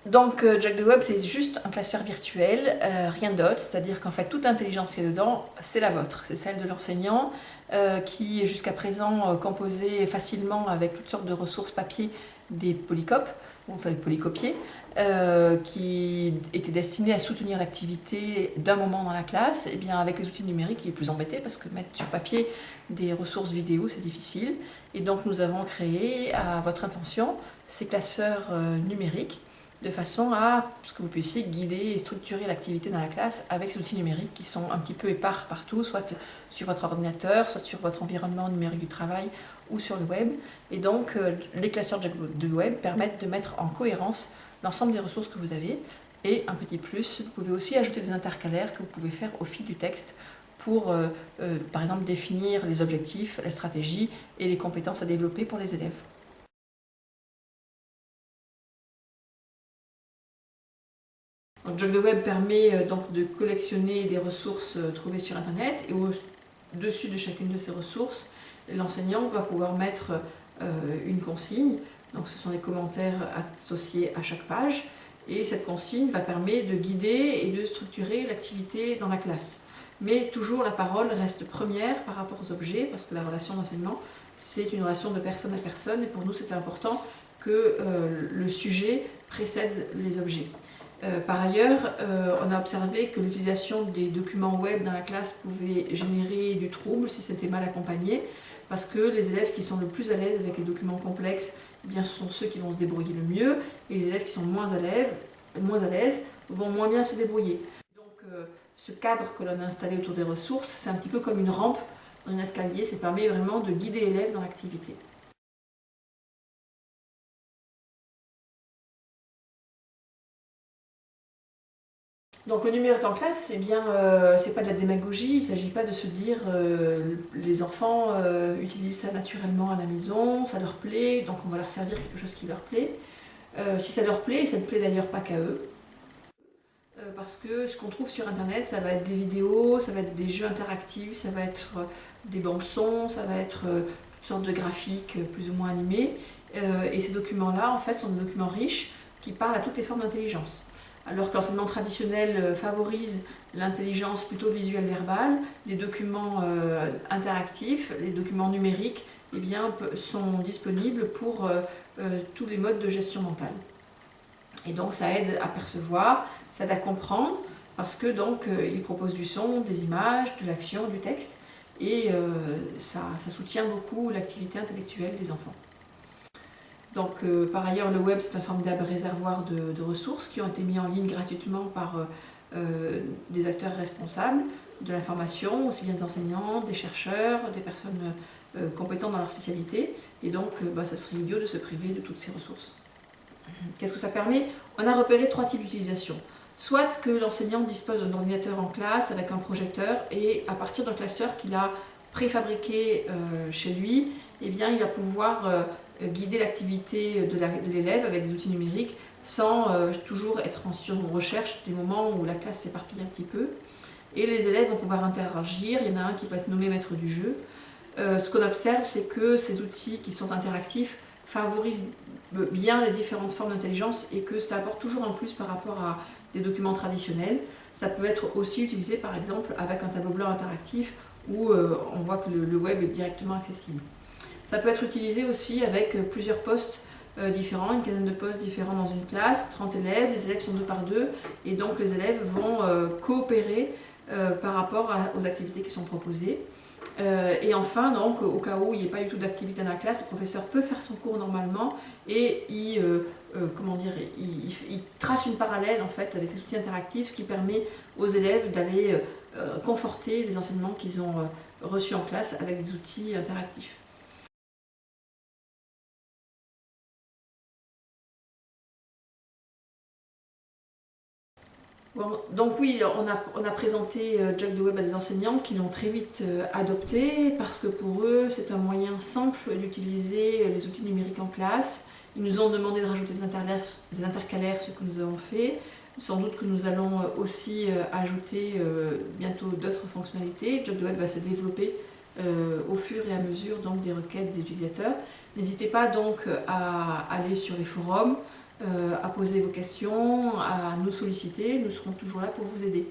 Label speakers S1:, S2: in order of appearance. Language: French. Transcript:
S1: Donc Jack the Web, c'est juste un classeur virtuel, rien d'autre, c'est-à-dire qu'en fait toute l'intelligence qui est dedans, c'est la vôtre, c'est celle de l'enseignant qui est jusqu'à présent composée facilement avec toutes sortes de ressources papier, des polycopes, enfin des polycopiés, qui étaient destinés à soutenir l'activité d'un moment dans la classe. Et bien avec les outils numériques, il est plus embêté parce que mettre sur papier des ressources vidéo, c'est difficile. Et donc nous avons créé, à votre intention, ces classeurs numériques de façon à ce que vous puissiez guider et structurer l'activité dans la classe avec ces outils numériques qui sont un petit peu épars partout, soit sur votre ordinateur, soit sur votre environnement numérique du travail ou sur le web. Et donc les classeurs de web permettent de mettre en cohérence l'ensemble des ressources que vous avez. Et un petit plus, vous pouvez aussi ajouter des intercalaires que vous pouvez faire au fil du texte pour, par exemple, définir les objectifs, la stratégie et les compétences à développer pour les élèves. Jack the Web permet donc de collectionner des ressources trouvées sur Internet et au-dessus de chacune de ces ressources, l'enseignant va pouvoir mettre une consigne. Donc ce sont des commentaires associés à chaque page et cette consigne va permettre de guider et de structurer l'activité dans la classe. Mais toujours la parole reste première par rapport aux objets parce que la relation d'enseignement c'est une relation de personne à personne et pour nous c'est important que le sujet précède les objets. Par ailleurs, on a observé que l'utilisation des documents web dans la classe pouvait générer du trouble si c'était mal accompagné, parce que les élèves qui sont le plus à l'aise avec les documents complexes, eh bien, ce sont ceux qui vont se débrouiller le mieux, et les élèves qui sont moins à l'aise vont moins bien se débrouiller. Donc ce cadre que l'on a installé autour des ressources, c'est un petit peu comme une rampe dans un escalier, ça permet vraiment de guider l'élève dans l'activité. Donc le numérique en classe, eh bien, c'est pas de la démagogie, il ne s'agit pas de se dire les enfants utilisent ça naturellement à la maison, ça leur plaît, donc on va leur servir quelque chose qui leur plaît. Si ça leur plaît, et ça ne plaît d'ailleurs pas qu'à eux, parce que ce qu'on trouve sur internet, ça va être des vidéos, ça va être des jeux interactifs, ça va être des bandes son, ça va être toutes sortes de graphiques plus ou moins animés. Et ces documents-là, en fait, sont des documents riches qui parlent à toutes les formes d'intelligence. Alors que l'enseignement traditionnel favorise l'intelligence plutôt visuelle verbale, les documents interactifs, les documents numériques eh bien, sont disponibles pour tous les modes de gestion mentale. Et donc ça aide à percevoir, ça aide à comprendre, parce que donc il propose du son, des images, de l'action, du texte, et ça soutient beaucoup l'activité intellectuelle des enfants. Donc, par ailleurs, le web, c'est un formidable réservoir de ressources qui ont été mis en ligne gratuitement par des acteurs responsables de la formation, aussi bien des enseignants, des chercheurs, des personnes compétentes dans leur spécialité. Et donc, ça serait idiot de se priver de toutes ces ressources. Qu'est-ce que ça permet? On a repéré 3 types d'utilisation. Soit que l'enseignant dispose d'un ordinateur en classe avec un projecteur et à partir d'un classeur qu'il a préfabriqué chez lui, eh bien, il va pouvoir guider l'activité de l'élève avec des outils numériques sans toujours être en situation de recherche des moments où la classe s'éparpille un petit peu. Et les élèves vont pouvoir interagir, il y en a un qui peut être nommé maître du jeu. Ce qu'on observe, c'est que ces outils qui sont interactifs favorisent bien les différentes formes d'intelligence et que ça apporte toujours un plus par rapport à des documents traditionnels. Ça peut être aussi utilisé par exemple avec un tableau blanc interactif où on voit que le web est directement accessible. Ça peut être utilisé aussi avec plusieurs postes différents, une quinzaine de postes différents dans une classe, 30 élèves, les élèves sont 2 par 2 et donc les élèves vont coopérer par rapport aux activités qui sont proposées. Et enfin, donc, au cas où il n'y ait pas du tout d'activité dans la classe, le professeur peut faire son cours normalement et il trace une parallèle en fait, avec les outils interactifs, ce qui permet aux élèves d'aller conforter les enseignements qu'ils ont reçus en classe avec des outils interactifs. Bon, donc oui, on a présenté Jack the Web à des enseignants qui l'ont très vite adopté parce que pour eux c'est un moyen simple d'utiliser les outils numériques en classe. Ils nous ont demandé de rajouter des intercalaires, ce que nous avons fait. Sans doute que nous allons aussi ajouter bientôt d'autres fonctionnalités. Jack the Web va se développer au fur et à mesure donc, des requêtes des utilisateurs. N'hésitez pas donc à aller sur les forums, à poser vos questions, à nous solliciter. Nous serons toujours là pour vous aider.